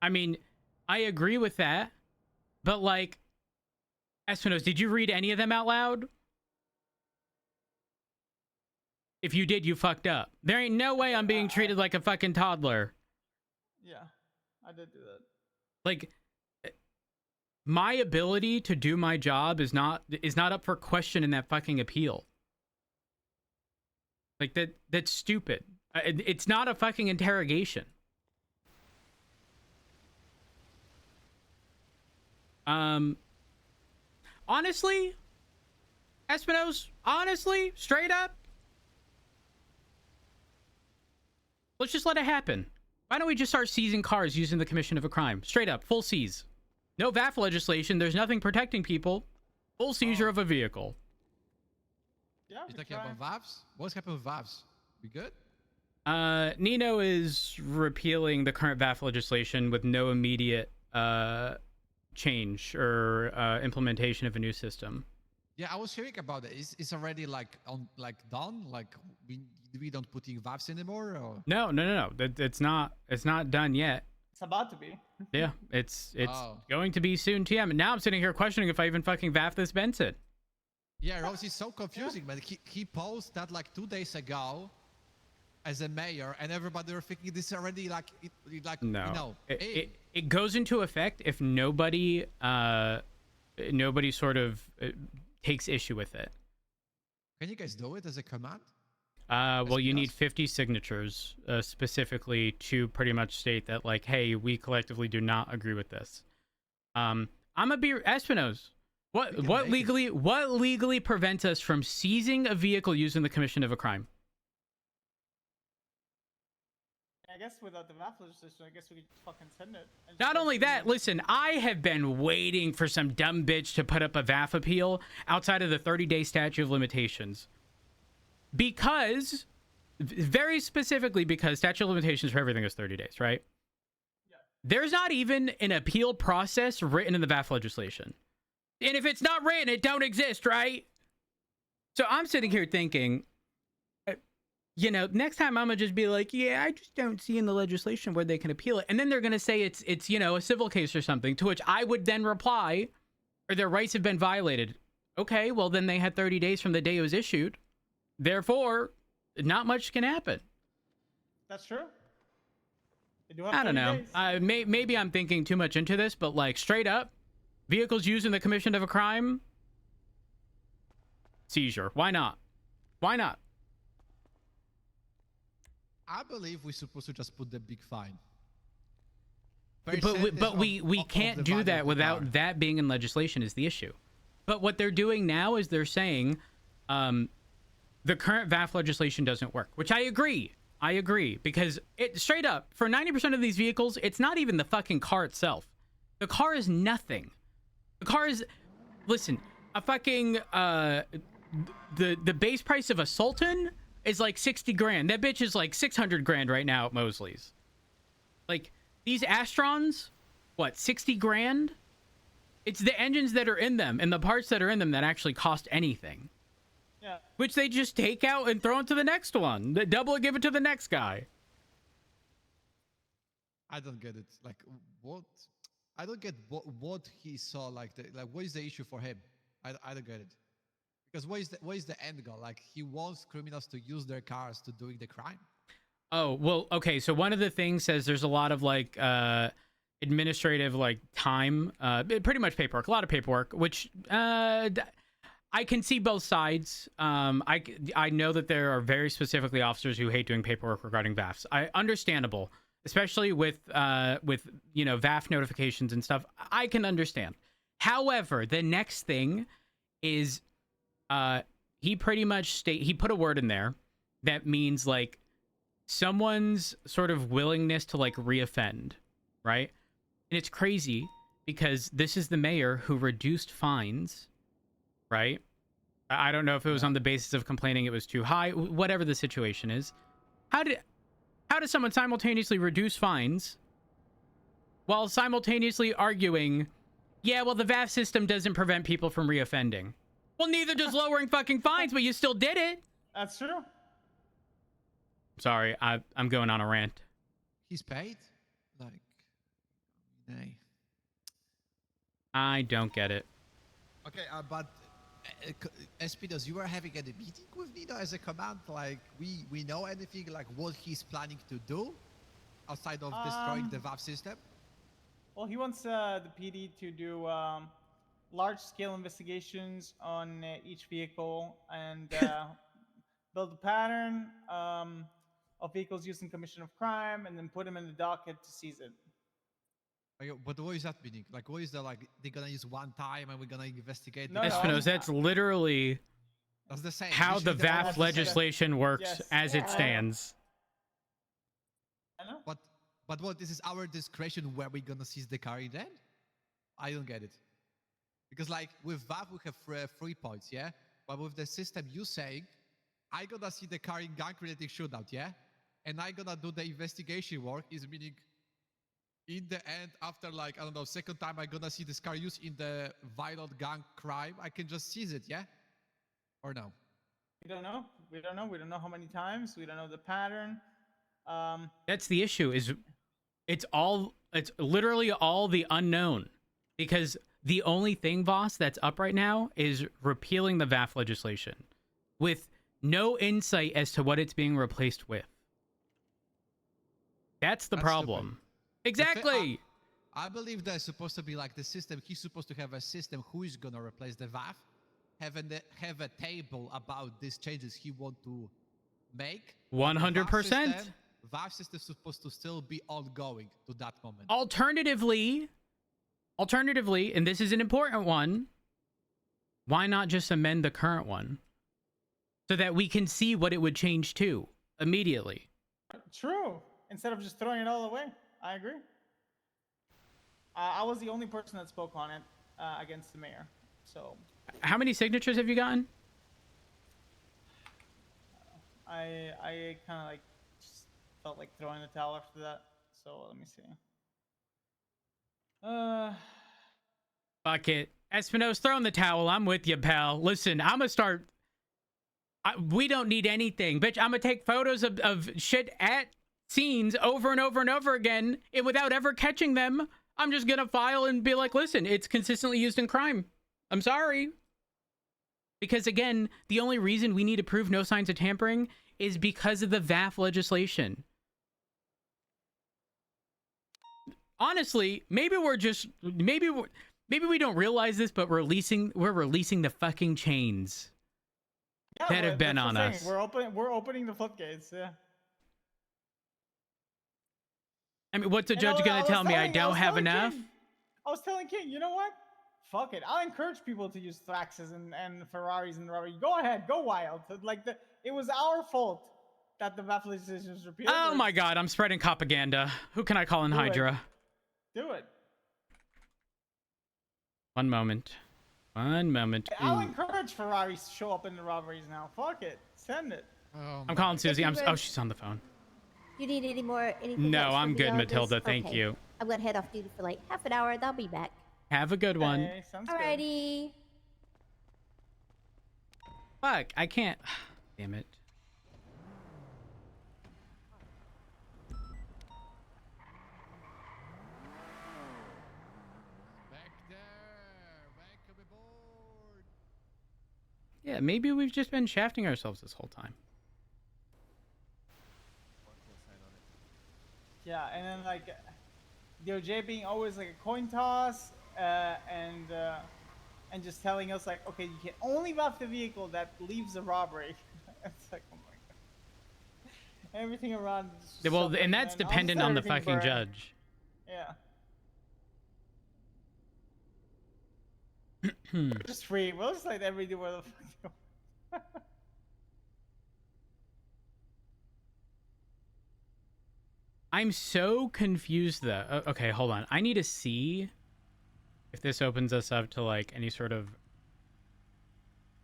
I mean, I agree with that, but like, Espinos, did you read any of them out loud? If you did, you fucked up. There ain't no way I'm being treated like a fucking toddler. Yeah, I did do that. Like, my ability to do my job is not up for question in that fucking appeal. Like that's stupid. It's not a fucking interrogation. Honestly, Espinos, honestly, straight up, let's just let it happen. Why don't we just start seizing cars using the commission of a crime? Straight up, full seize. No VAF legislation. There's nothing protecting people. Full seizure of a vehicle. Yeah, You're talking about VAVs? What's happening with VAVs? We good? Nino is repealing the current VAF legislation with no immediate change or implementation of a new system. Yeah, I was hearing about it. It's already like done. Like we don't put in VAVs anymore. Or? No. It's not done yet. It's about to be. Yeah, it's going to be soon. TM. And now I'm sitting here questioning if I even fucking VAF this Benson. Yeah, Rose is so confusing, man. He posted that like 2 days ago as a mayor, and everybody were thinking this already like no. You know, it goes into effect if nobody sort of takes issue with it. Can you guys do it as a command? Well, you need 50 signatures specifically to pretty much state that, like, hey, we collectively do not agree with this. I'm a be Espinos. What legally prevents us from seizing a vehicle using the commission of a crime? I guess without the VAF legislation, I guess we could fucking send it. Not only that, listen, I have been waiting for some dumb bitch to put up a VAF appeal outside of the 30-day statute of limitations. Because, very specifically because statute of limitations for everything is 30 days, right? Yeah. There's not even an appeal process written in the VAF legislation. And if it's not written, it don't exist, right? So I'm sitting here thinking, you know, next time I'm gonna just be like, yeah, I just don't see in the legislation where they can appeal it. And then they're gonna say it's you know, a civil case or something, to which I would then reply, or their rights have been violated. Okay, well then they had 30 days from the day it was issued. Therefore, not much can happen. That's true. They do have I don't know. days. Maybe I'm thinking too much into this, but like straight up, vehicles used in the commission of a crime, seizure. Why not? Why not? I believe we're supposed to just put the big fine. But we can't do that without that being in legislation is the issue. But what they're doing now is they're saying the current VAF legislation doesn't work, which I agree. I agree, because it straight up, for 90% of these vehicles, it's not even the fucking car itself. The car is nothing. The car is, listen, a fucking the base price of a Sultan is like 60 grand. That bitch is like 600 grand right now at Mosley's. Like, these Astrons, what, 60 grand? It's the engines that are in them and the parts that are in them that actually cost anything. Yeah. Which they just take out and throw into the next one. They double it, give it to the next guy. I don't get it. Like, what? I don't get what he saw. Like, what is the issue for him? I don't get it. Because what is the end goal? Like, he wants criminals to use their cars to doing the crime. Oh, well, okay. So one of the things says there's a lot of like administrative like time, pretty much paperwork, a lot of paperwork, which I can see both sides. I know that there are very specifically officers who hate doing paperwork regarding VAFs. Understandable, especially with you know, VAF notifications and stuff. I can understand. However, the next thing is he pretty much he put a word in there that means like someone's sort of willingness to like reoffend, right? And it's crazy because this is the mayor who reduced fines, right? I don't know if it was on the basis of complaining it was too high, whatever the situation is. How does someone simultaneously reduce fines while simultaneously arguing, yeah, well, the VAF system doesn't prevent people from reoffending? Well, neither does lowering fucking fines, but you still did it. That's true. Sorry, I'm going on a rant. He's paid? Like, I don't get it. Okay, but Espinos, you were having a meeting with Nino as a command. Like, we know anything like what he's planning to do outside of destroying the VAV system? Well, he wants the PD to do large-scale investigations on each vehicle and build a pattern of vehicles used in commission of crime, and then put them in the docket to seize it. Okay, but what is that meaning? Like, what is the like? They're gonna use one time, and we're gonna investigate. No, the no, Espinos, that's literally That's the same. how the Literally VAF that's legislation works Yes. as Yeah, it stands. I know. But what? This is our discretion where we're gonna seize the car in the end? I don't get it. Because like with VAV we have 3 points, yeah. But with the system you saying, I gonna see the car in gang-related shootout, yeah, and I gonna do the investigation work. Is meaning, in the end, after like I don't know, second time I gonna see this car used in the violent gang crime, I can just seize it, yeah, or no? We don't know. We don't know. We don't know how many times. We don't know the pattern. That's the issue. Is it's literally all the unknown, because the only thing, boss, that's up right now is repealing the VAF legislation with no insight as to what it's being replaced with. That's the problem. Exactly. I believe there's supposed to be like the system. He's supposed to have a system who is gonna replace the VAF, have a table about these changes he want to make. 100%. VAF system is supposed to still be ongoing to that moment. Alternatively, and this is an important one, why not just amend the current one so that we can see what it would change to immediately? True. Instead of just throwing it all away. I agree. I was the only person that spoke on it against the mayor. So How many signatures have you gotten? I kind of like just felt like throwing the towel after that. So let me see. Fuck it. Espinos, throw in the towel. I'm with you, pal. Listen, I'm gonna start. We don't need anything. Bitch, I'm gonna take photos of shit at scenes over and over and over again, and without ever catching them, I'm just gonna file and be like, listen, it's consistently used in crime. I'm sorry. Because again, the only reason we need to prove no signs of tampering is because of the VAF legislation. Honestly, maybe we don't realize this, but we're releasing the fucking chains that have been on us. We're opening the floodgates. Yeah. I mean, what's the judge gonna tell me? I don't have enough? I was telling King, you know what? Fuck it. I'll encourage people to use Thraxes and Ferraris and robbery. Go ahead, go wild. It was our fault that the VAF legislation was repealed. Oh my god, I'm spreading propaganda. Who can I call in Hydra? Do it. One moment. I'll encourage Ferraris to show up in the robberies now. Fuck it. Send it. I'm calling Susie. She's on the phone. You need anything No, else I'm from good, me, Matilda. Thank okay. you. I'm gonna head off duty for like half an hour and I'll be back. Have a good one. Okay, sounds good. Alrighty. Fuck, I can't. Damn it. Back there, welcome aboard. Yeah, maybe we've just been shafting ourselves this whole time. Yeah, and then like DOJ being always like a coin toss, and just telling us like, okay, you can only VAF the vehicle that leaves the robbery. It's like, oh my god. Everything around. Is just Well, suffering, and that's man. dependent on the Everything fucking burned. judge. Yeah. Just free. We'll just let everybody do where the fuck. I'm so confused though. Okay, hold on. I need to see if this opens us up to like any sort of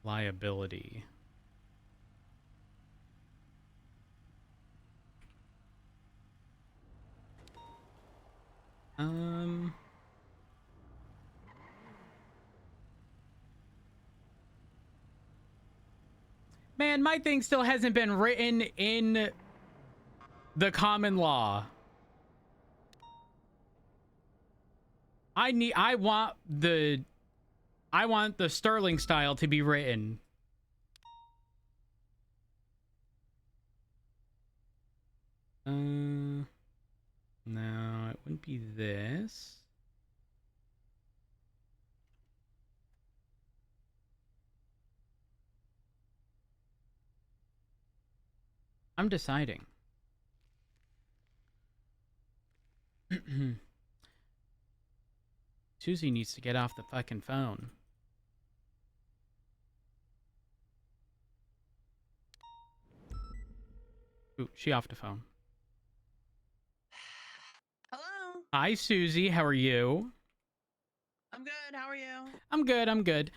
liability. Man, my thing still hasn't been written in the common law. I want the Sterling style to be written. No, it wouldn't be this. I'm deciding. Susie needs to get off the fucking phone. Ooh, she off the phone. Hello. Hi, Susie. How are you? I'm good. How are you? I'm good. I'm good.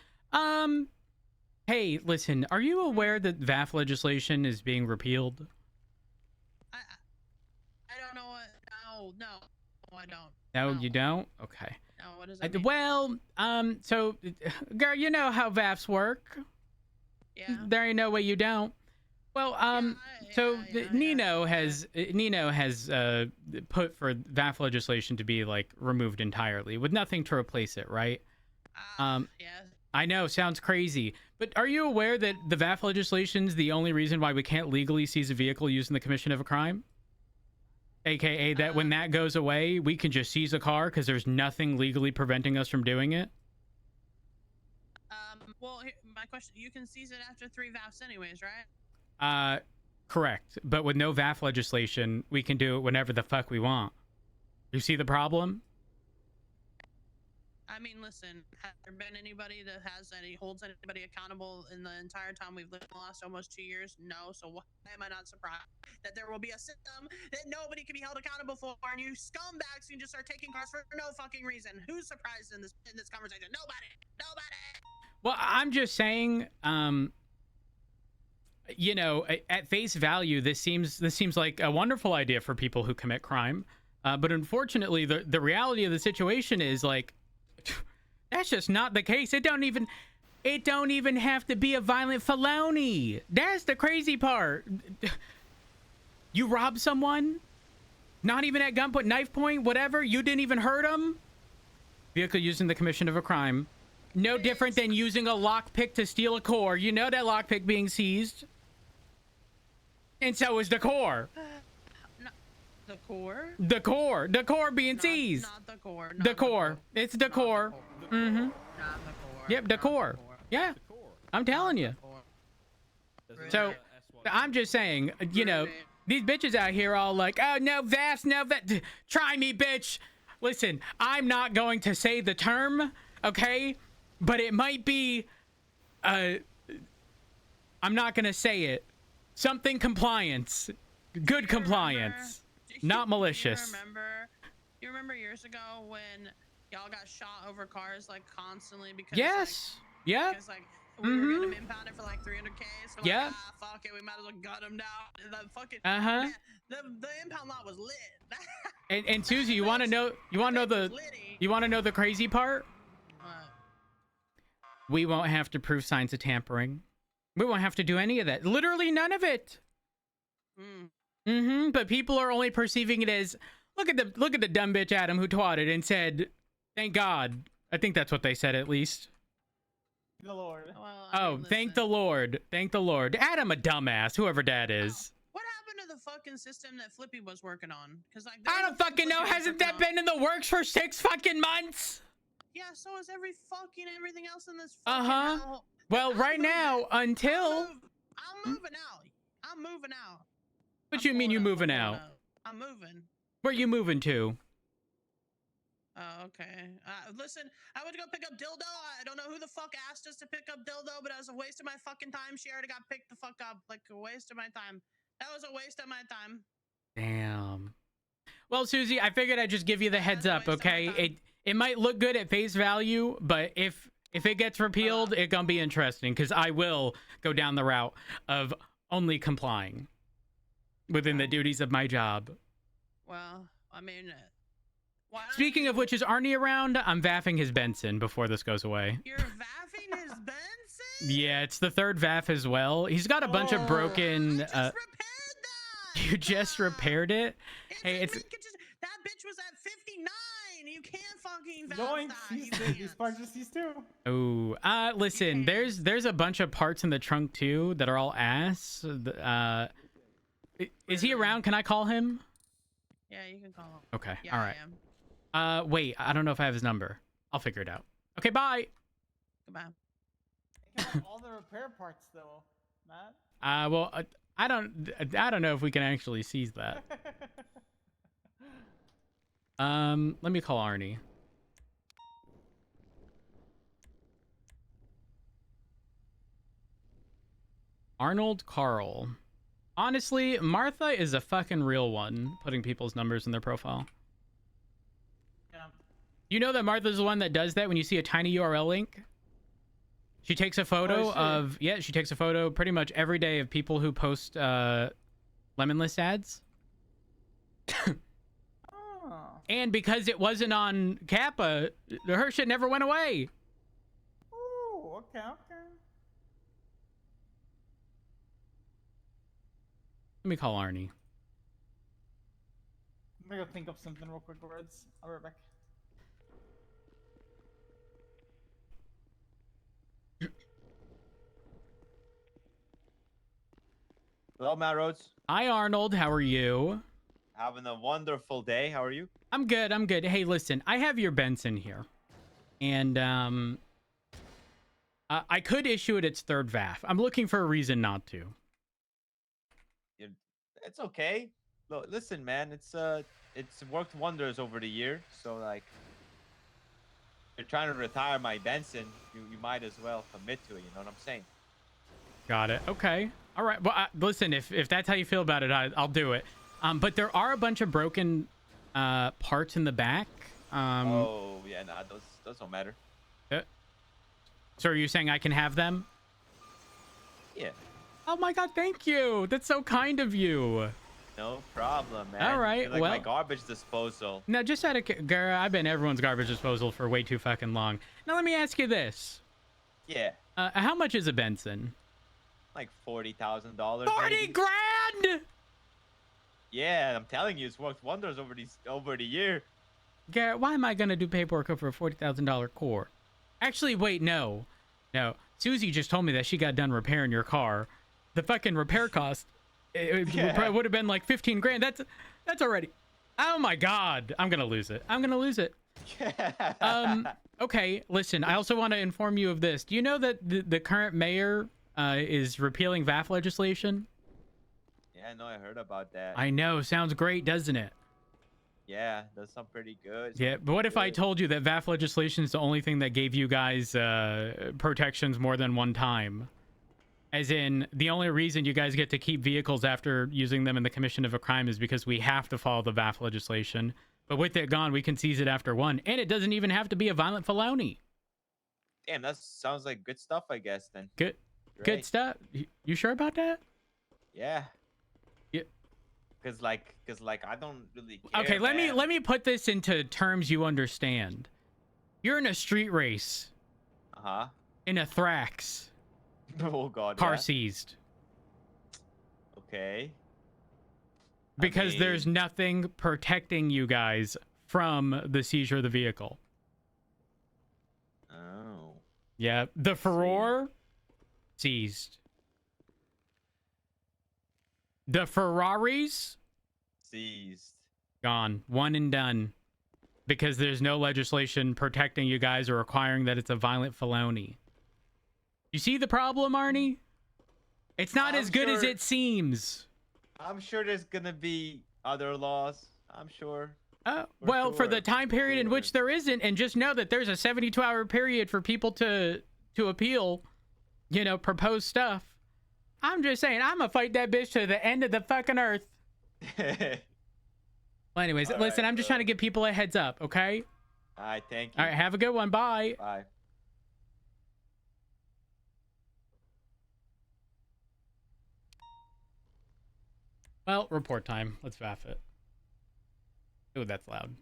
Hey, listen. Are you aware that VAF legislation is being repealed? I don't know what. No, I don't. No, No. you don't. Okay. No, what does that mean? Well, so, girl, you know how VAFs work. Yeah. There ain't no way you don't. Well, Nino has put for VAF legislation to be like removed entirely with nothing to replace it, right? Yeah. I know, sounds crazy, but are you aware that the VAF legislation is the only reason why we can't legally seize a vehicle using the commission of a crime? AKA that when that goes away, we can just seize a car because there's nothing legally preventing us from doing it? Well, my question: you can seize it after 3 VAFs, anyways, right? Correct. But with no VAF legislation, we can do it whenever the fuck we want. You see the problem? I mean, listen, has there been anybody that holds anybody accountable in the entire time we've lived in the last almost 2 years? No. So why am I not surprised that there will be a system that nobody can be held accountable for, and you scumbags can just start taking cars for no fucking reason? Who's surprised in this conversation? Nobody. Well, I'm just saying, you know, at face value, this seems like a wonderful idea for people who commit crime. But unfortunately, the reality of the situation is like, that's just not the case. It don't even have to be a violent felony. That's the crazy part. You rob someone, not even at gunpoint, knife point, whatever. You didn't even hurt them. Vehicle using the commission of a crime. No different than using a lockpick to steal a core. You know that lockpick being seized. And so is the core. The core? The core. The core being seized. Not the core. The core. It's the core. Mm-hmm. Not the core. Yep, the core. Yeah. I'm telling you. So, I'm just saying, you know, these bitches out here all like, oh, no VAFs, no VAFs. Try me, bitch. Listen, I'm not going to say the term, okay? But it might be, I'm not going to say it. Something compliance. Good compliance. Not malicious. You remember years ago when y'all got shot over cars like constantly because Yes. Yeah. because like we were getting them impounded for like 300K. So like, Yeah. Fuck it, we might as well gut them down. And the fucking Uh-huh. man, the impound lot was lit. And Susie, you want to know the crazy part? We won't have to prove signs of tampering. We won't have to do any of that. Literally none of it. But people are only perceiving it as look at the dumb bitch Adam who twatted and said, "Thank God." I think that's what they said at least. The Lord. Well, Oh, thank the Lord. Thank the Lord. Adam a dumbass, whoever that is. What happened to the fucking system that Flippy was working on? Because like I don't fucking know. Hasn't that been in the works for 6 fucking months? Yeah, so is everything else in this. Well, right now, until I'm moving out. I'm moving out. What you mean you moving out? I'm moving. Where you moving to? Oh, okay. Listen, I went to go pick up Dildo. I don't know who the fuck asked us to pick up Dildo, but it was a waste of my fucking time. She already got picked the fuck up. Like, a waste of my time. That was a waste of my time. Damn. Well, Susie, I figured I'd just give you the heads up, okay? It might look good at face value, but if it gets repealed, it's gonna be interesting because I will go down the route of only complying within the duties of my job. Well, I mean, speaking of which, is Arnie around? I'm vaffing his Benson before this goes away. You're vaffing his Benson? Yeah, it's the 3rd vaff as well. He's got a bunch of broken. I just repaired that. You just repaired it? Hey, that bitch was at 59. You can't fucking fucking fast Yoinks, that. he's, You he's can't. part just these two. Oh, listen, there's a bunch of parts in the trunk too that are all ass. Is he around? Can I call him? Yeah, you can call him. Okay, Yeah, all I right. am. Wait, I don't know if I have his number. I'll figure it out. Okay, bye. Goodbye. They can have all the repair parts though, Matt. Well, I don't know if we can actually seize that. Let me call Arnie. Arnold Carl. Honestly, Martha is a fucking real one, putting people's numbers in their profile. Yeah. You know that Martha's the one that does that when you see a tiny URL link? She takes a photo of... Yeah, she takes a photo pretty much every day of people who post Lemonless ads. Oh. And because it wasn't on Kappa, her shit never went away. Ooh, okay, okay. Let me call Arnie. I'm gonna go think of something real quick, words. I'll be right back. Hello, Matt Rhodes. Hi, Arnold. How are you? Having a wonderful day. How are you? I'm good. I'm good. Hey, listen, I have your Benson here. And, I could issue it its third VAF. I'm looking for a reason not to. It's okay. Look, listen, man. It's worked wonders over the year. So like, you're trying to retire my Benson. You might as well commit to it. You know what I'm saying? Got it. Okay. All right. Well, listen, if that's how you feel about it, I'll do it. But there are a bunch of broken parts in the back. Oh yeah, nah, those don't matter. So are you saying I can have them? Yeah. Oh my god, thank you. That's so kind of you. No problem, man. All right, You're like well- my garbage disposal. Now, just out of... Girl, I've been everyone's garbage disposal for way too fucking long. Now, let me ask you this. Yeah. How much is a Benson? Like $40,000. 40 grand! Yeah, I'm telling you, it's worked wonders over the year. Garrett, why am I going to do paperwork over a $40,000 core? Actually, wait, no. No. Susie just told me that she got done repairing your car. The fucking repair cost it would have been like 15 grand. That's already... Oh my god. I'm going to lose it. I'm going to lose it. Okay, listen, I also want to inform you of this. Do you know that the current mayor is repealing VAF legislation? Yeah, no, I heard about that. I know. Sounds great, doesn't it? Yeah, that sounds pretty good. Yeah, but what if I told you that VAF legislation is the only thing that gave you guys protections more than one time? As in, the only reason you guys get to keep vehicles after using them in the commission of a crime is because we have to follow the VAF legislation. But with it gone, we can seize it after one. And it doesn't even have to be a violent felony. Damn, that sounds like good stuff, I guess, then. Good Great. stuff. You sure about that? Yeah. Yeah. Cause like I don't really care, Okay, let man. me put this into terms you understand. You're in a street race. Uh-huh. In a Thrax. Oh god. Car yeah. seized. Okay. Because there's mean- nothing protecting you guys from the seizure of the vehicle. Oh. Yeah, the Furore seized. The Ferraris Seized. gone, one and done. Because there's no legislation protecting you guys or requiring that it's a violent felony. You see the problem, Arnie? It's not I'm as good as sure- it seems. I'm sure there's gonna be other laws. I'm sure. Well, for the sure, time period in which there isn't, and just know that there's a 72-hour period for people to appeal, you know, proposed stuff. I'm just saying, I'm gonna fight that bitch to the end of the fucking earth. Well, anyways, All listen, right, I'm just bro. trying to give people a heads up, okay? Alright, thank you. All right, have a good one. Bye. Bye. Well, report time. Let's vaff it. Ooh, that's loud.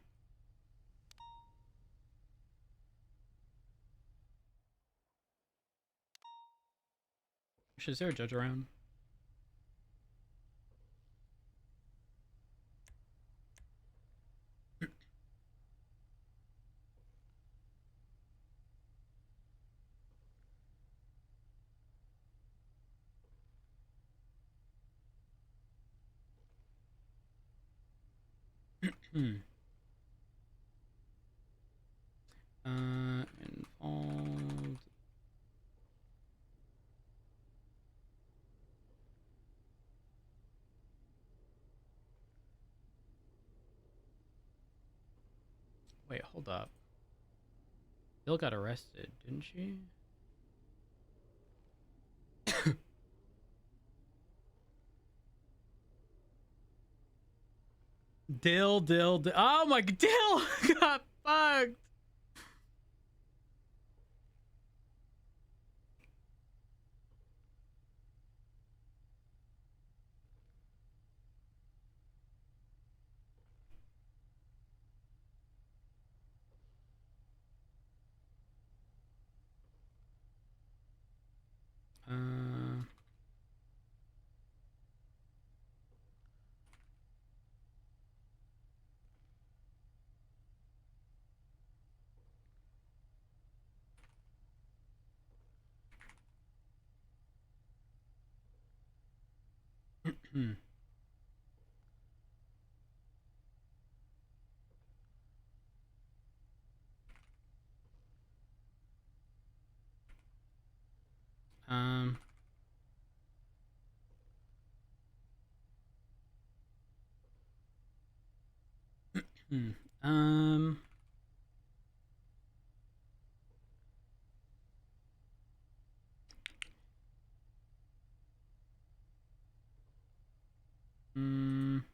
Is there a judge around? Involved. Wait, hold up. Bill got arrested, didn't she? Dill. Oh my, Dill got fucked. Uh, um, um, mm,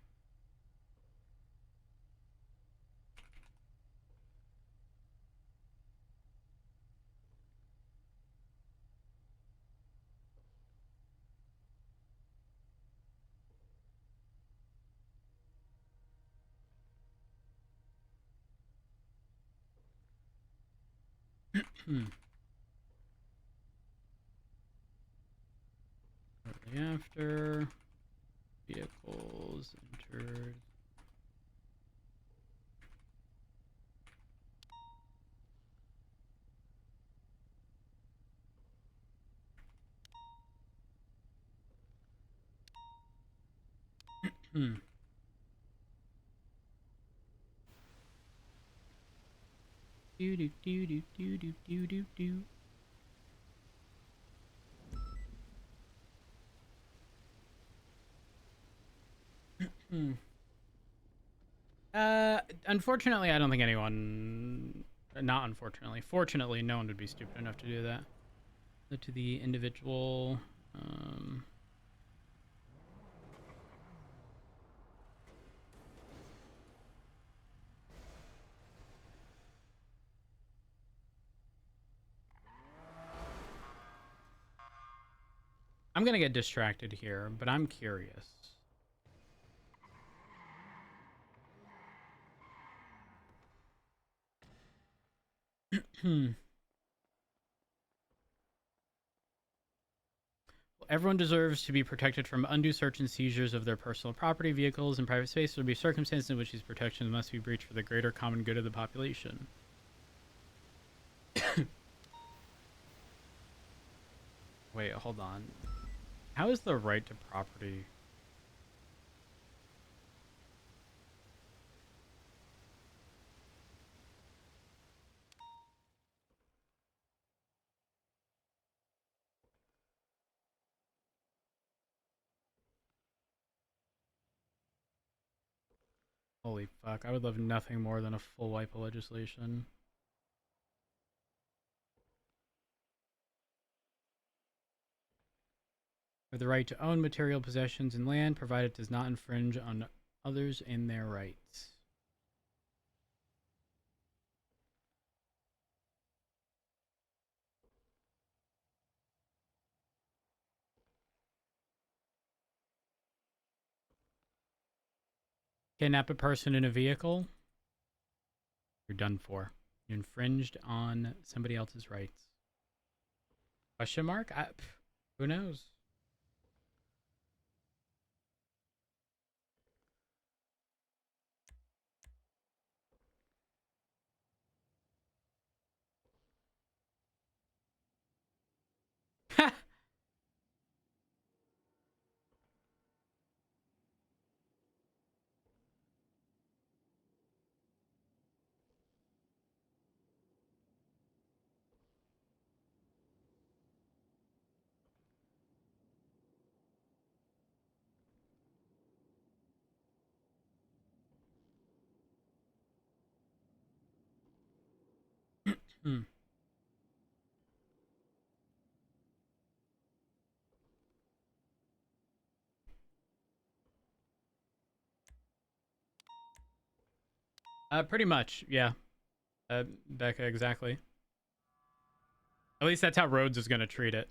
shortly after vehicles entered. Do do do do do do do do do. Unfortunately, I don't think anyone. Not unfortunately. Fortunately, no one would be stupid enough to do that. To the individual. I'm gonna get distracted here, but I'm curious. Everyone deserves to be protected from undue search and seizures of their personal property, vehicles, and private space. There will be circumstances in which these protections must be breached for the greater common good of the population. Wait, hold on. How is the right to property? Holy fuck, I would love nothing more than a full wipe of legislation. We have the right to own material possessions and land, provided it does not infringe on others in their rights. Kidnap a person in a vehicle, you're done for. You infringed on somebody else's rights. Question mark? Who knows? Hmm. Pretty much, yeah. Becca, exactly. At least that's how Rhodes is gonna treat it.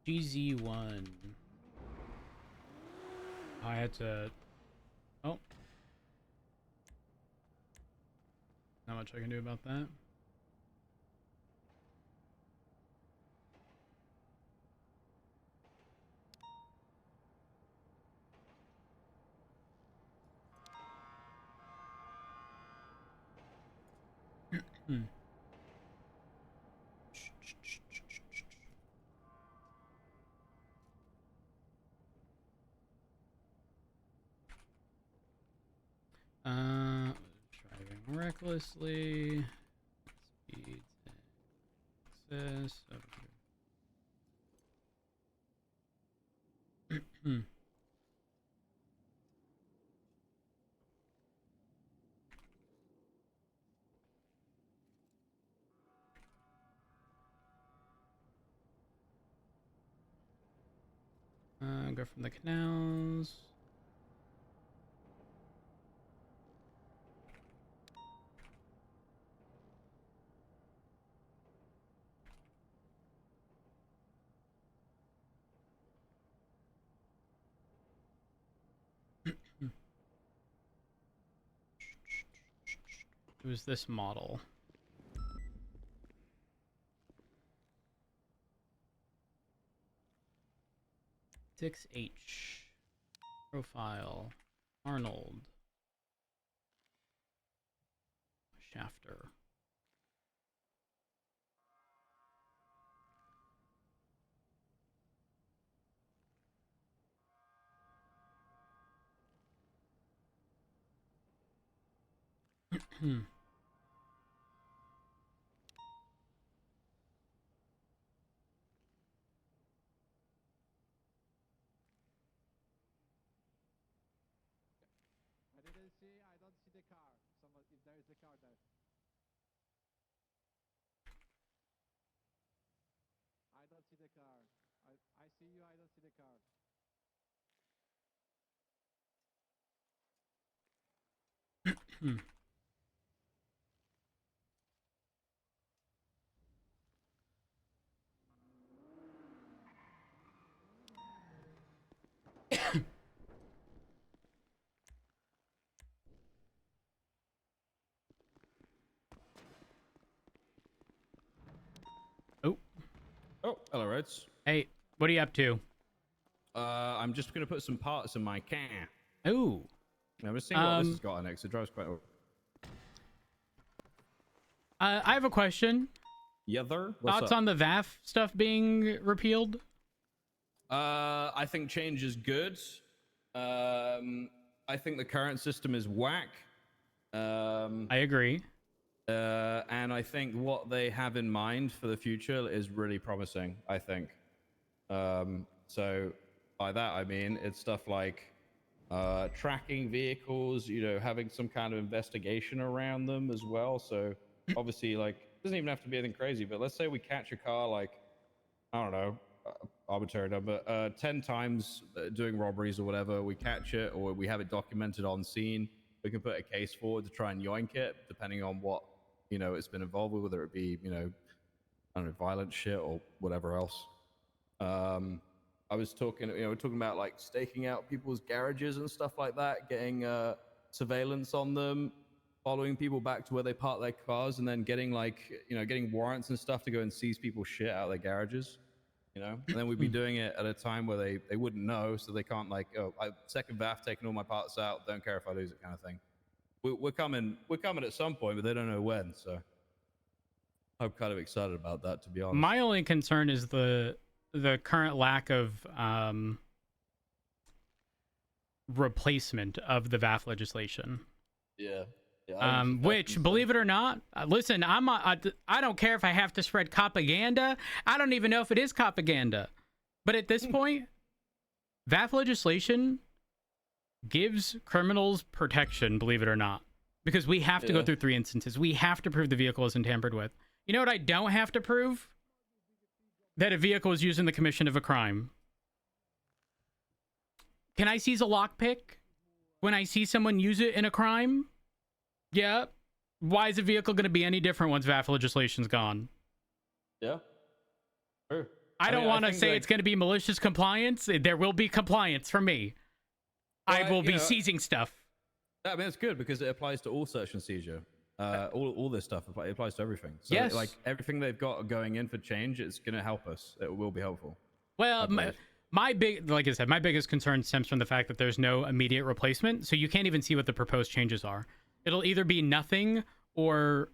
GZ1. I had to. Oh, not much I can do about that. Hmm. Driving recklessly. Speed access. Hmm. Go from the canals. Who's this model? H. Profile. Arnold. Shafter. Hmm. I don't see the car. Someone, if there is a car there. I don't see the car. I see you, I don't see the car. Hmm. Oh, Oh, hello, Rhodes. hey, what are you up to? I'm just going to put some parts in my car. Oh, I'm just seeing what this has got on it, 'cause it drives quite well. I have a question. Yeah, there? Thoughts on the VAF stuff being repealed? I think change is good. I think the current system is whack. I agree. And I think what they have in mind for the future is really promising, I think. So by that, I mean, it's stuff like tracking vehicles, you know, having some kind of investigation around them as well. So obviously, like, it doesn't even have to be anything crazy, but let's say we catch a car, like, I don't know, arbitrary number, 10 times doing robberies or whatever, we catch it or we have it documented on scene. We can put a case forward to try and yoink it, depending on what, you know, it's been involved with, whether it be, you know, I don't know, violent shit or whatever else. I was talking, you know, we're talking about like staking out people's garages and stuff like that, getting surveillance on them, following people back to where they park their cars, and then getting like, you know, getting warrants and stuff to go and seize people's shit out of their garages, you know. And then we'd be doing it at a time where they wouldn't know, so they can't like, oh, second VAF taking all my parts out, don't care if I lose it, kind of thing. We're coming at some point, but they don't know when. So I'm kind of excited about that, to be honest. My only concern is the current lack of replacement of the VAF legislation. Yeah. Which, believe it or not, listen, I don't care if I have to spread propaganda. I don't even know if it is propaganda. But at this point, VAF legislation gives criminals protection, believe it or not. Because we have to go through 3 instances. We have to prove the vehicle isn't tampered with. You know what I don't have to prove? That a vehicle is used in the commission of a crime. Can I seize a lockpick when I see someone use it in a crime? Yeah. Why is a vehicle going to be any different once VAF legislation's gone? Yeah. True. I don't want to say it's going to be malicious compliance. There will be compliance for me. Well, I will be seizing stuff. I mean, it's good because it applies to all search and seizure. All this stuff it applies to everything. So, yes. like everything they've got going in for change, it's going to help us. It will be helpful. Well, my biggest concern stems from the fact that there's no immediate replacement, so you can't even see what the proposed changes are. It'll either be nothing, or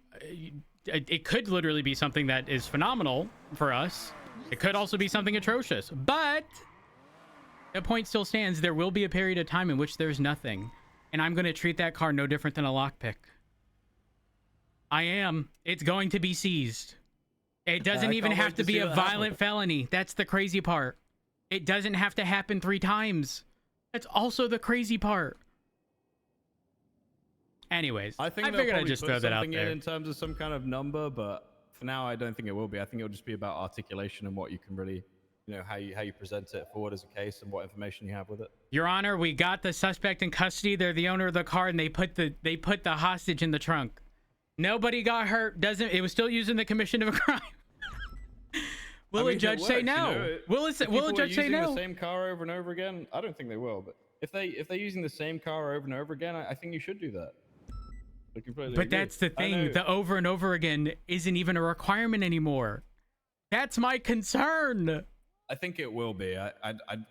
it could literally be something that is phenomenal for us. It could also be something atrocious. But the point still stands. There will be a period of time in which there's nothing. And I'm going to treat that car no different than a lockpick. I am. It's going to be seized. It doesn't even have to be a violent felony. That's the crazy part. It doesn't have to happen 3 times. That's also the crazy part. Anyways, I figured I'd just throw that out there. In terms of some kind of number, but for now, I don't think it will be. I think it'll just be about articulation and what you can really, how you present it forward as a case and what information you have with it. Your Honor, we got the suspect in custody. They're the owner of the car, and they put the hostage in the trunk. Nobody got hurt. It was still used in the commission of a crime. Will a judge say no? Will a judge say no? The same car over and over again? I don't think they will. But if they're using the same car over and over again, I think you should do that. But that's the thing. The over and over again isn't even a requirement anymore. That's my concern. I think it will be.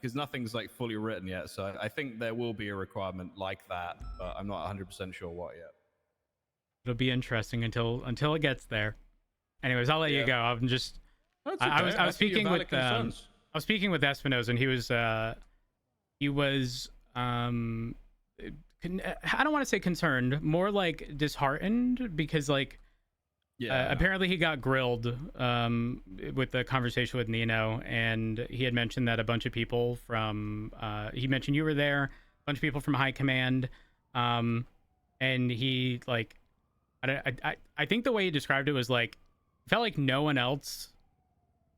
Because nothing's like fully written yet. So I think there will be a requirement like that, but I'm not 100% sure what yet. It'll be interesting until it gets there. Anyways, I'll let you go. I'm just. I was speaking with Espinosa, and he was I don't want to say concerned, more like disheartened, because apparently he got grilled with the conversation with Nino, and he had mentioned that a bunch of people from he mentioned you were there, a bunch of people from high command, and he I think the way he described it was felt like no one else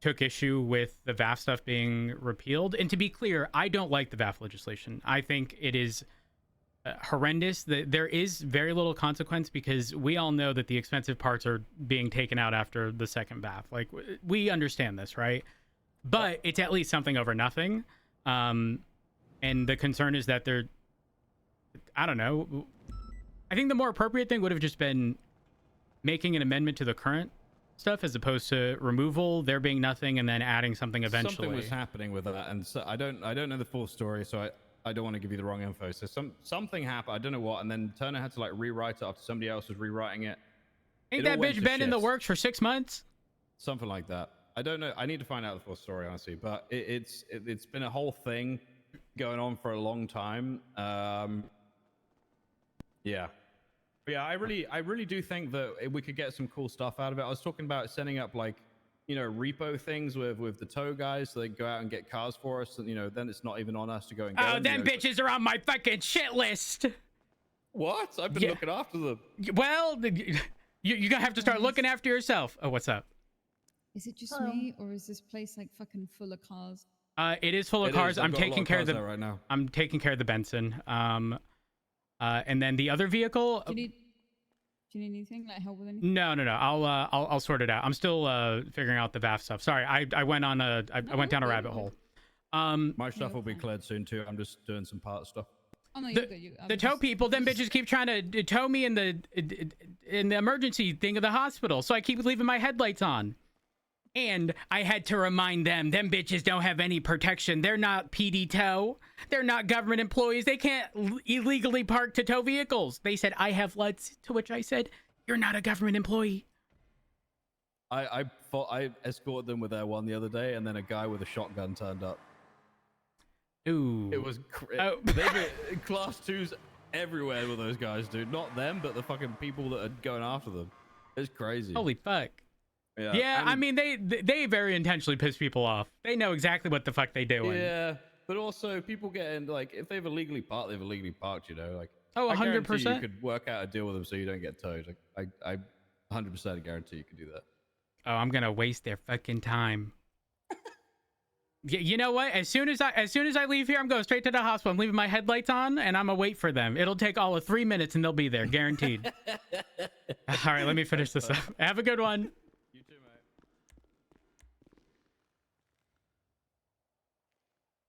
took issue with the VAF stuff being repealed. And to be clear, I don't like the VAF legislation. I think it is horrendous. There is very little consequence, because we all know that the expensive parts are being taken out after the second VAF. We understand this, right? But it's at least something over nothing. And the concern is that I don't know. I think the more appropriate thing would have just been making an amendment to the current stuff as opposed to removal, there being nothing, and then adding something eventually. Something was happening with that, and so I don't know the full story, so I don't want to give you the wrong info. So something happened, I don't know what, and then Turner had to rewrite it after somebody else was rewriting it. Ain't that bitch been in the works for 6 months? Something like that. I don't know. I need to find out the full story, honestly, but it's been a whole thing going on for a long time. Yeah. But yeah, I really do think that we could get some cool stuff out of it. I was talking about setting up repo things with the tow guys, so they go out and get cars for us, and then it's not even on us to go and get them. Them bitches are on my fucking shit list. What? I've been looking after them. Well, you're gonna have to start looking after yourself. Oh, what's up? Is it just me, or is this place fucking full of cars? It is full of cars. I'm taking care of right now. I'm taking care of the Benson. And then the other vehicle. Do you need anything? Help with anything? No. I'll sort it out. I'm still figuring out the VAF stuff. Sorry, I went on I went down a rabbit hole. My stuff will be cleared soon too. I'm just doing some part stuff. Oh no, the tow people, them bitches keep trying to tow me in the emergency thing of the hospital, so I keep leaving my headlights on. And I had to remind them bitches don't have any protection. They're not PD tow. They're not government employees. They can't illegally park to tow vehicles. They said, I have LUTs, to which I said, you're not a government employee. I escorted them with their one the other day, and then a guy with a shotgun turned up. Ooh. It was Oh. they've been class 2s everywhere with those guys, dude. Not them, but the fucking people that are going after them. It's crazy. Holy fuck. Yeah, Yeah, and I mean, they very intentionally piss people off. They know exactly what the fuck they doing. yeah, but also people getting like, if they've illegally parked, they've illegally parked. You know, like Oh, I guarantee 100%. you could work out a deal with them so you don't get towed. Like, I 100% guarantee you could do that. Oh, I'm gonna waste their fucking time. You know what? As soon as I leave here, I'm going straight to the hospital. I'm leaving my headlights on, and I'm gonna wait for them. It'll take all of 3 minutes, and they'll be there, guaranteed. All right, let me finish this up. Have a good one. You too,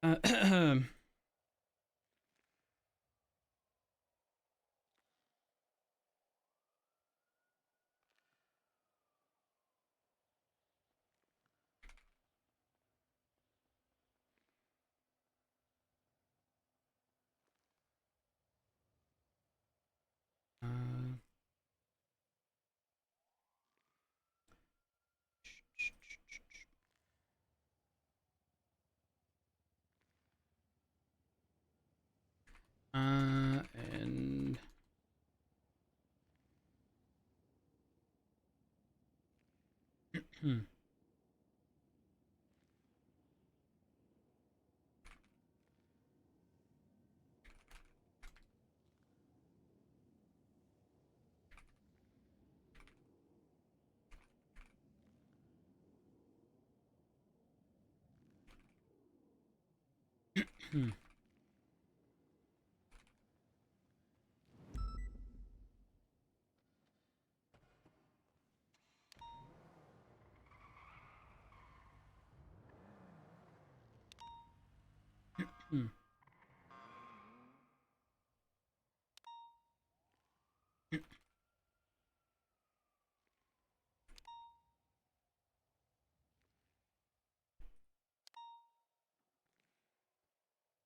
mate. And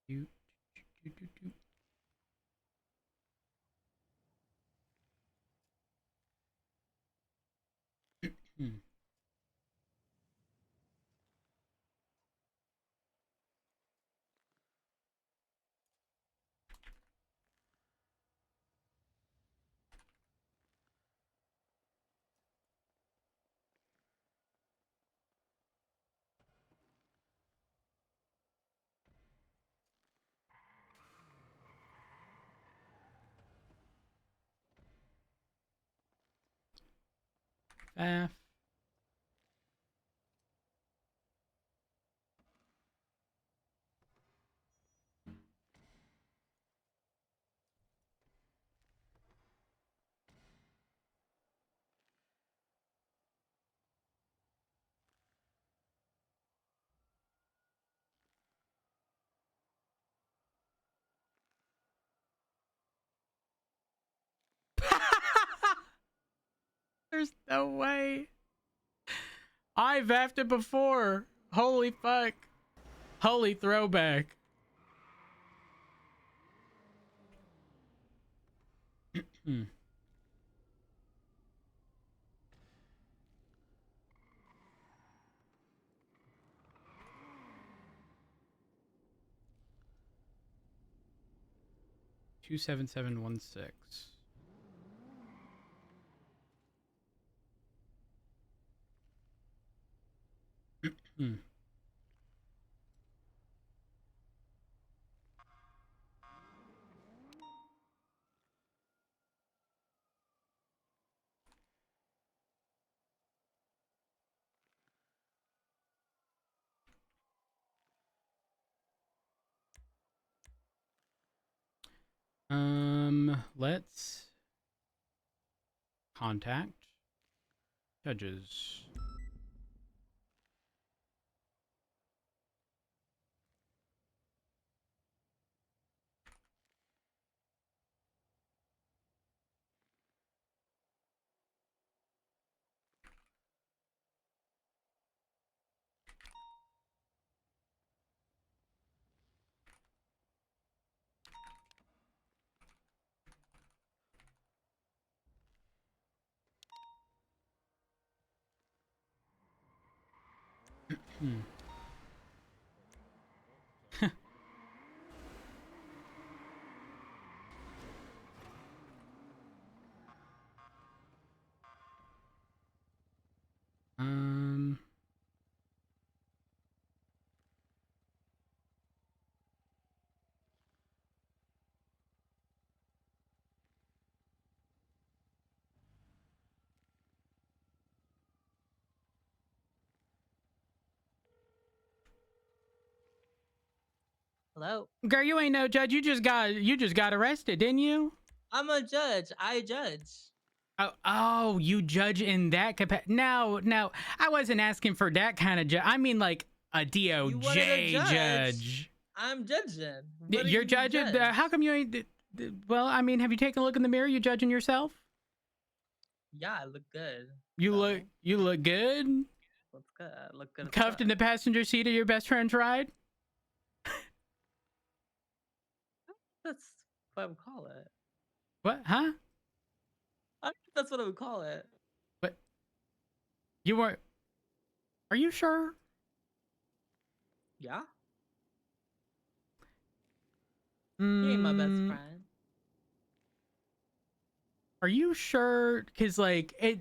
you. 5. There's no way. I've effed it before. Holy fuck. Holy throwback. Hmm. Two 7716. Hmm. Let's contact judges. Hmm. um. Hello. Girl, you ain't no judge. You just got arrested, didn't you? I'm a judge. I judge. Oh, you judge in that capacity. No, I wasn't asking for that kind of judge. I mean, like a You wanted a DOJ judge. I'm judging. What do You're you judging. judge? How come you ain't? Well, I mean, have you taken a look in the mirror? You judging yourself? Yeah, I look good. You so look good. Looks good. I look good. as Cuffed in fuck. the passenger seat of your best friend's ride. That's what I would call it. What? Huh? I think that's what I would call it. But you weren't. Are you sure? Yeah. You ain't my best Mm, friend. Are you sure? Because like it.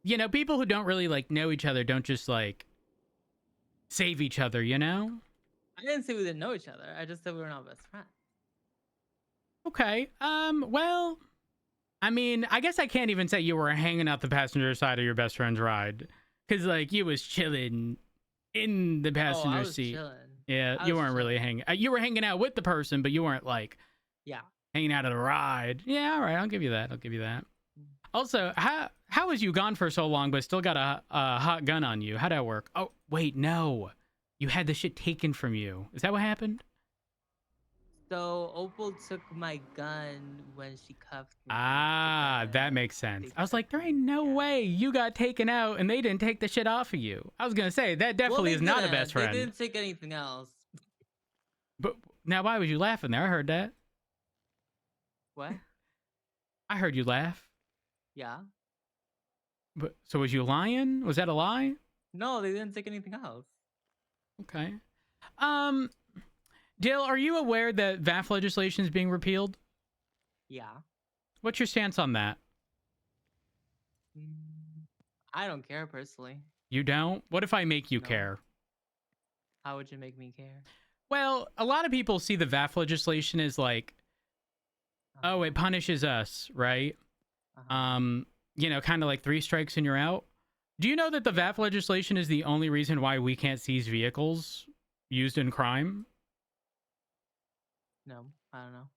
You know, people who don't really like know each other don't just like save each other. You know. I didn't say we didn't know each other. I just said we were not best friends. Okay. Well, I mean, I guess I can't even say you were hanging out the passenger side of your best friend's ride, because like you was chilling in the Oh, I passenger was seat. chilling. Yeah, I you was weren't really chilling. hanging. You were hanging out with the person, but you weren't like Yeah. hanging out of the ride. Yeah, all right, I'll give you that. I'll give you that. Mm. Also, how was you gone for so long, but still got a hot gun on you? How'd that work? Oh, wait, no, you had the shit taken from you. Is that what happened? So Opal took my gun when she cuffed me. Ah, but that then makes sense. they I was like, took there ain't me. no Yeah. way you got taken out and they didn't take the shit off of you. I was gonna say that Well, definitely they is not a didn't. best friend. They didn't take anything else. But now, why was you laughing there? I heard that. What? I heard you laugh. Yeah. But so was you lying? Was that a lie? No, they didn't take anything else. Okay. Um, Dale, are you aware that VAF legislation is being repealed? Yeah. What's your stance on that? Mm, I don't care personally. You don't? What if I make you No. care? How would you make me care? Well, a lot of people see the VAF legislation as like, oh, it punishes us, right? Uh-huh. You know, kind of like 3 strikes and you're out. Do you know that the VAF legislation is the only reason why we can't seize vehicles used in crime? No, I don't know.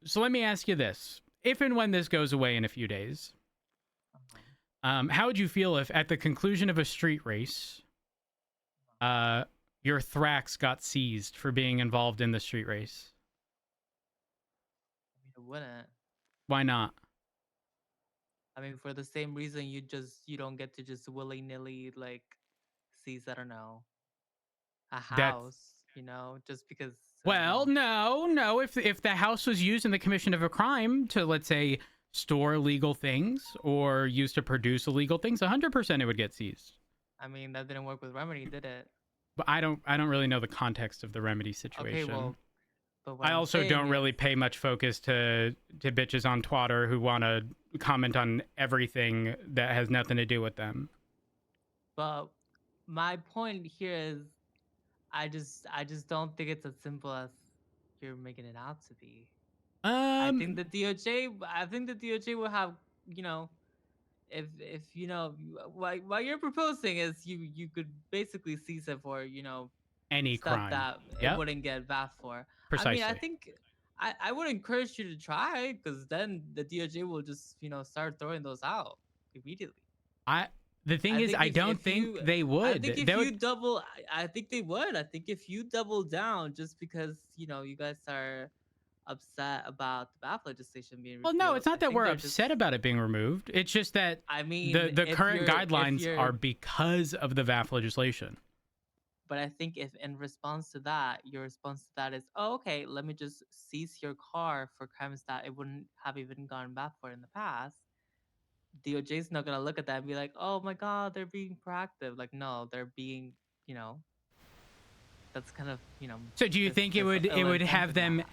So let me ask you this. If and when this goes away in a few days, Uh-huh. how would you feel if at the conclusion of a street race, your Thrax got seized for being involved in the street race? I mean, it wouldn't. Why not? I mean, for the same reason you don't get to just willy nilly like seize, I don't know, a That's house, just because Well, no. If the house was used in the commission of a crime to, let's say, store illegal things or used to produce illegal things, 100% it would get seized. I mean that didn't work with Remedy, did it? But I don't really know the context of the remedy situation. Okay, well, but what I I'm also saying don't really is, pay much focus to bitches on Twitter who want to comment on everything that has nothing to do with them. but my point here is, I just don't think it's as simple as you're making it out to be. I think the DOJ will have, if what you're proposing is you could basically seize it for, Any stuff crime. that it Yep. wouldn't get VAT for. Precisely. I mean, I think I would encourage you to try, because then the DOJ will just, start throwing those out immediately. The thing I is, think I don't think they would. I think if They you would. double, I think they would. I think if you double down, just because you guys are upset about the BAP legislation being Well, repealed. no, it's not I that think we're they're upset just, about it being removed. It's just that I mean, the if current you're- if guidelines you're- are because of the VAF legislation. But I think if in response to that, your response to that is, oh, okay, let me just seize your car for crimes that it wouldn't have even gone back for in the past. DOJ's not gonna look at that and be like, "Oh my God, they're being proactive." Like, no, they're being, that's kind of, So do you think it would ill intent have in them that.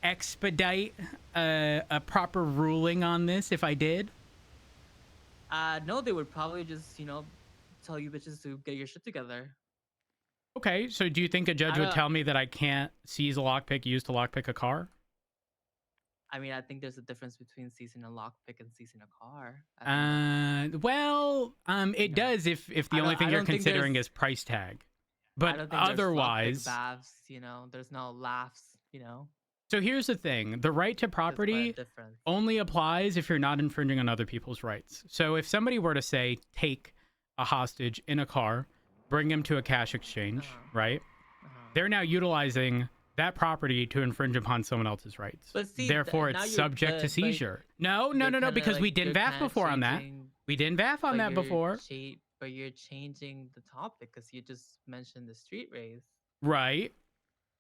expedite a proper ruling on this if I did? No, they would probably just, tell you bitches to get your shit together. Okay, so do you think a judge I would don't. tell me that I can't seize a lockpick used to lockpick a car? I mean, I think there's a difference between seizing a lockpick and seizing a car. I think It does if the I only don't. thing I you're don't think considering there's. is price tag. I But don't think there's lockpick otherwise, baths. There's no laughs. so here's the thing. The right to There's quite a property difference. only applies if you're not infringing on other people's rights. So if somebody were to say, take a hostage in a car, bring him to a cash exchange, right? They're now utilizing that property to infringe upon someone else's rights. But see, Therefore, now it's you're subject to but seizure. No, because we didn't VAF before on that. We didn't VAF on that before. But you're changing the topic because you just mentioned the street race. Right.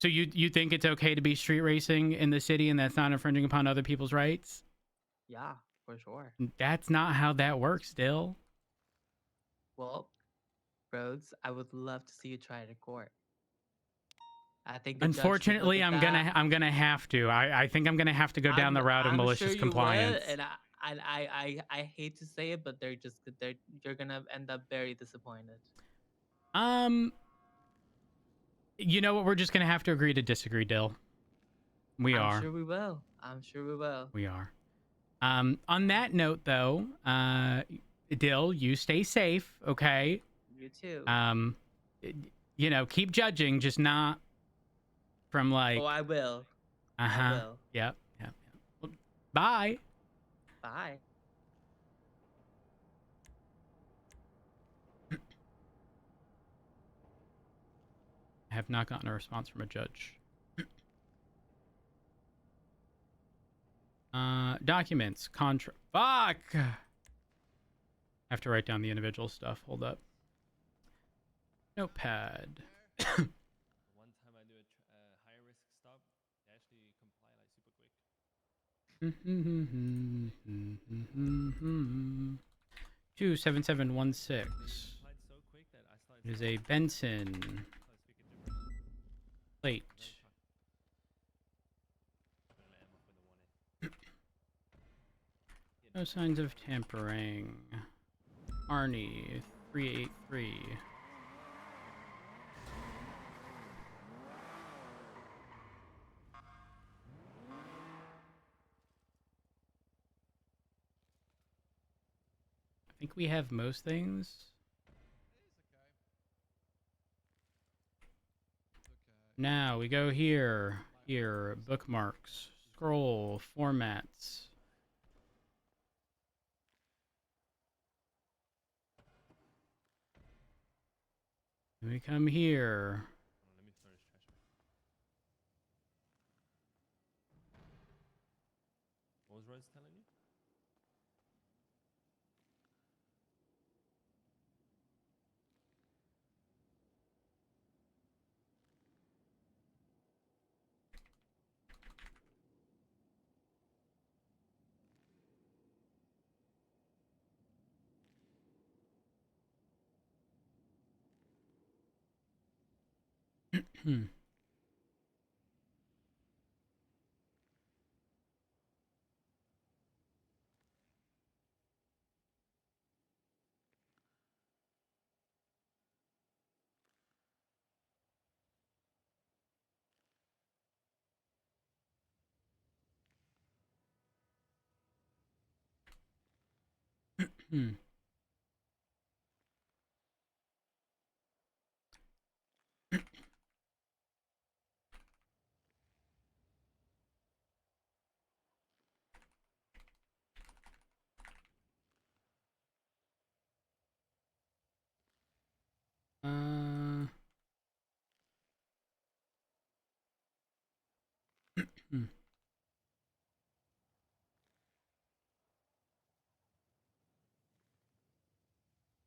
So you think it's okay to be street racing in the city and that's not infringing upon other people's rights? Yeah, for sure. That's not how that works, Dill. Well, Rhodes, I would love to see you try it in court. I think a judge would look Unfortunately, at I'm that. gonna have to. I think I'm gonna have to go down the route of I'm malicious sure you compliance. would, and I hate to say it, but you're gonna end up very disappointed. You know what? We're just gonna have to agree to disagree, Dill. I'm sure we will. I'm sure we will. We are. On that note, though, Dill, you stay safe, okay? You too. Keep judging, just not from like. Oh, I will. I will. Yep. Well, bye. Bye. I have not gotten a response from a judge. Documents, contract. Fuck! I have to write down the individual stuff. Hold up. Notepad. One time I do a high risk stop, they actually comply like super quick. 27716. So quick that I started It is a Benson plate. No signs of tampering. Arnie 383. I think we have most things. Now we go here, bookmarks, scroll, formats. And we come here. Let me throw this trash back. What was Rose telling you?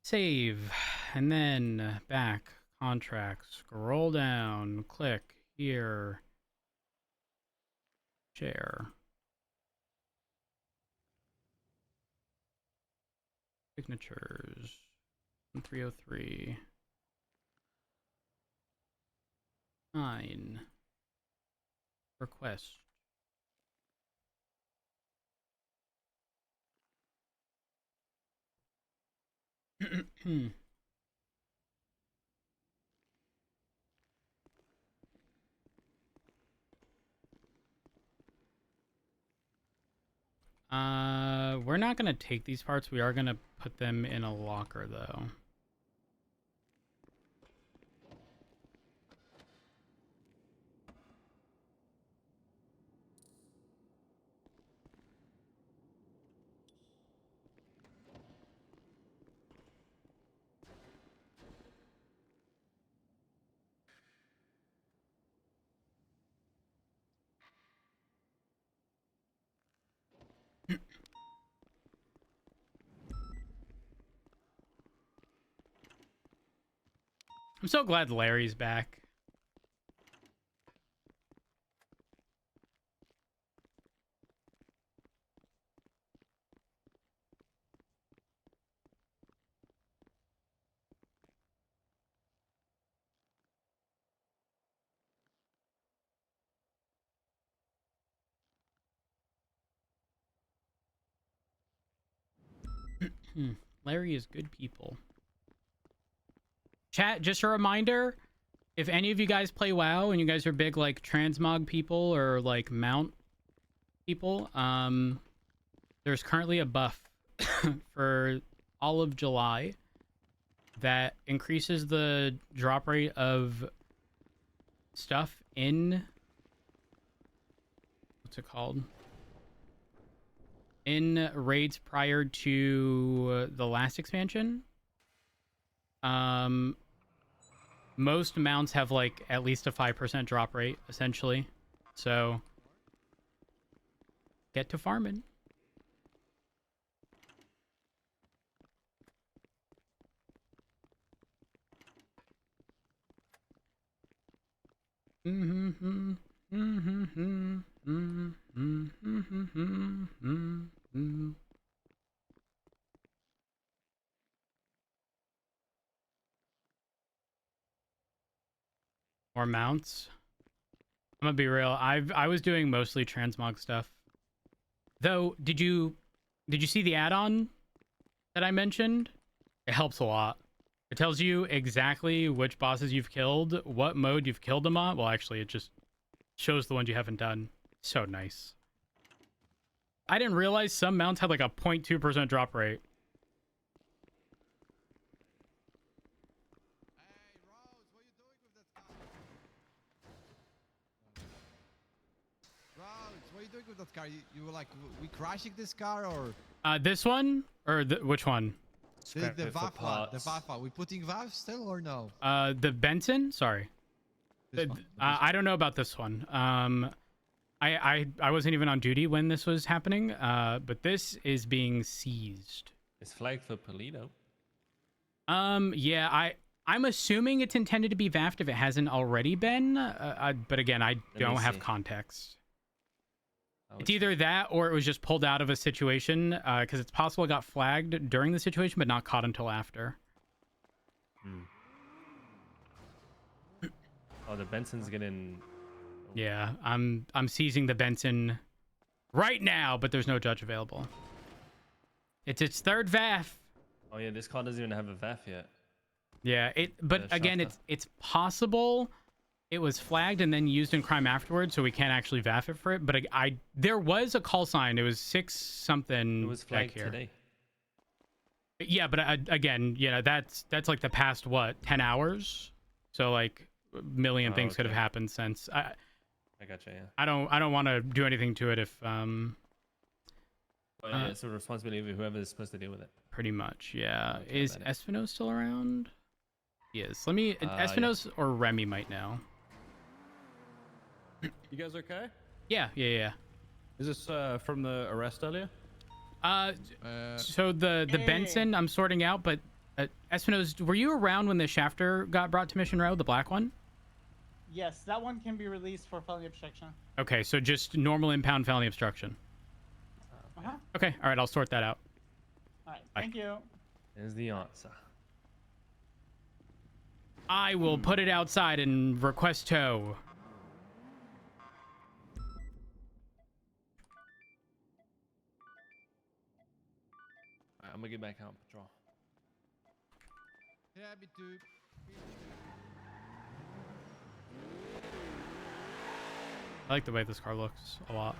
Save, and then back, contracts, scroll down, click here, share. Signatures. 303. 9. Request. We're not gonna take these parts. We are gonna put them in a locker, though. I'm so glad Larry's back. Larry is good people. Chat, just a reminder, if any of you guys play WoW and you guys are big like transmog people or like mount people, there's currently a buff for all of July that increases the drop rate of stuff in what's it called? In raids prior to the last expansion. Most mounts have like at least a 5% drop rate, essentially. So get to farming. More mounts. I'm gonna be real. I was doing mostly transmog stuff. Though, did you see the add-on that I mentioned? It helps a lot. It tells you exactly which bosses you've killed, what mode you've killed them on. Well, actually, it just shows the ones you haven't done. So nice. I didn't realize some mounts had like a 0.2% drop rate. What are you doing with that car? You were like, we crashing this car or? This one? Or which one? The VAF one. The VAF one. We putting VAF still or no? The Benson? Sorry. I don't know about this one. I wasn't even on duty when this was happening, but this is being seized. It's flagged for Polito. Yeah, I'm assuming it's intended to be VAF'd if it hasn't already been, but again, I don't have context. It's either that or it was just pulled out of a situation, because it's possible it got flagged during the situation, but not caught until after. Oh, the Benson's getting... Yeah, I'm seizing the Benson right now, but there's no judge available. It's its third VAF. Oh yeah, this car doesn't even have a VAF yet. Yeah, but again, it's possible it was flagged and then used in crime afterwards, so we can't actually VAF it for it. But there was a call sign. It was 6 something. It was flagged here today. Yeah, but again, that's like the past what 10 hours. So like a million things could have happened since. I gotcha. Yeah. I don't want to do anything to it if yeah, it's a responsibility of whoever is supposed to deal with it. Pretty much, yeah. Is Espino's still around? Yes. Let me. Espino's or Remy might know. You guys okay? Yeah. Is this from the arrest earlier? So the Benson I'm sorting out, but Espino's, were you around when the Shafter got brought to Mission Row, the black one? Yes, that one can be released for felony obstruction. Okay, so just normal impound felony obstruction. Okay, all right, I'll sort that out. All right, thank you. is the answer. I will put it outside and request tow. Alright, I'm gonna get back out on patrol. Yeah, me too. I like the way this car looks a lot.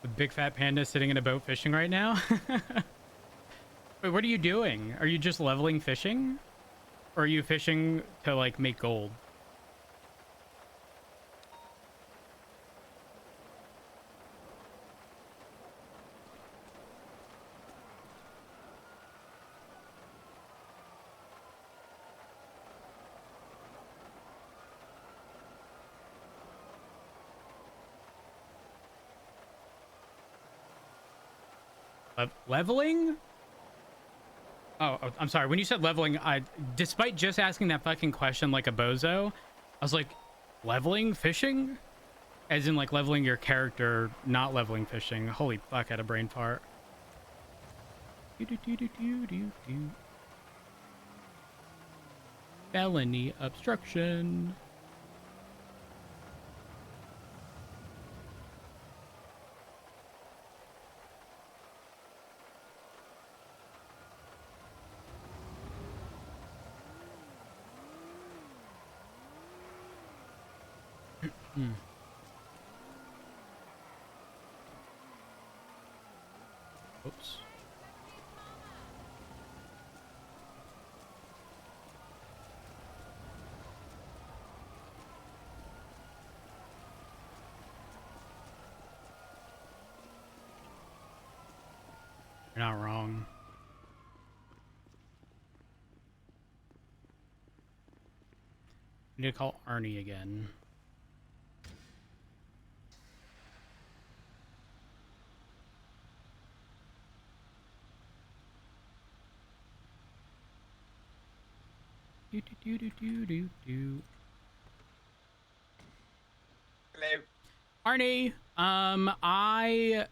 The big fat panda sitting in a boat fishing right now. Wait, what are you doing? Are you just leveling fishing? Or are you fishing to like make gold? Leveling? Oh, I'm sorry. When you said leveling, despite just asking that fucking question like a bozo, I was like, leveling fishing? As in like leveling your character, not leveling fishing. Holy fuck, I had a brain fart. Felony obstruction. Oops. You're not wrong. I need to call Arnie again. Hello. Arnie, I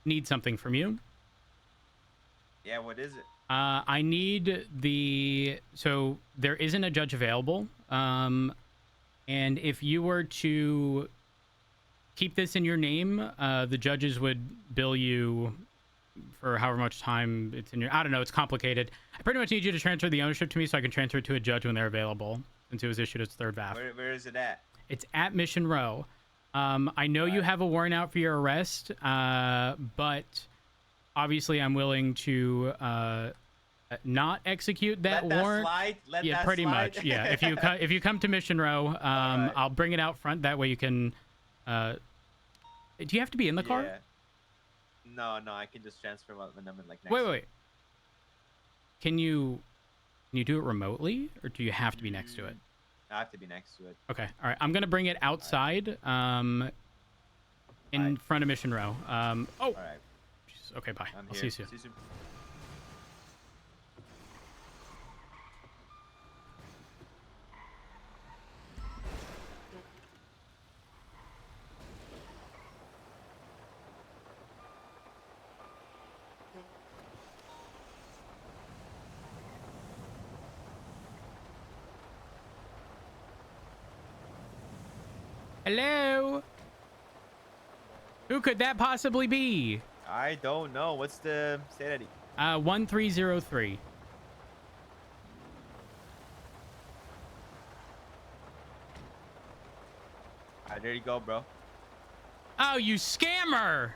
need something from you. Yeah, what is it? I need so there isn't a judge available. And if you were to keep this in your name, the judges would bill you for however much time it's in your, I don't know, it's complicated. I pretty much need you to transfer the ownership to me so I can transfer it to a judge when they're available, since it was issued its third VAF. Where is it at? It's at Mission Row. I know you have a warrant out for your arrest, but obviously I'm willing to not execute that warrant. Let yeah, that pretty slide. much. Yeah, if you come to Mission Row, I'll bring it out front. That way you can. Do you have to be in the car? Yeah. No, I can just transfer when I'm in like next. Wait. Can you do it remotely, or do you have to be next to it? I have to be next to it. Okay, all right. I'm gonna bring it outside, in front of Mission Row. Oh. All right. Jesus. Okay, bye. I'm I'll here. see you soon. Hello? Who could that possibly be? I don't know. What's the state ID? 1303. Alright, there you go, bro. Oh, you scammer!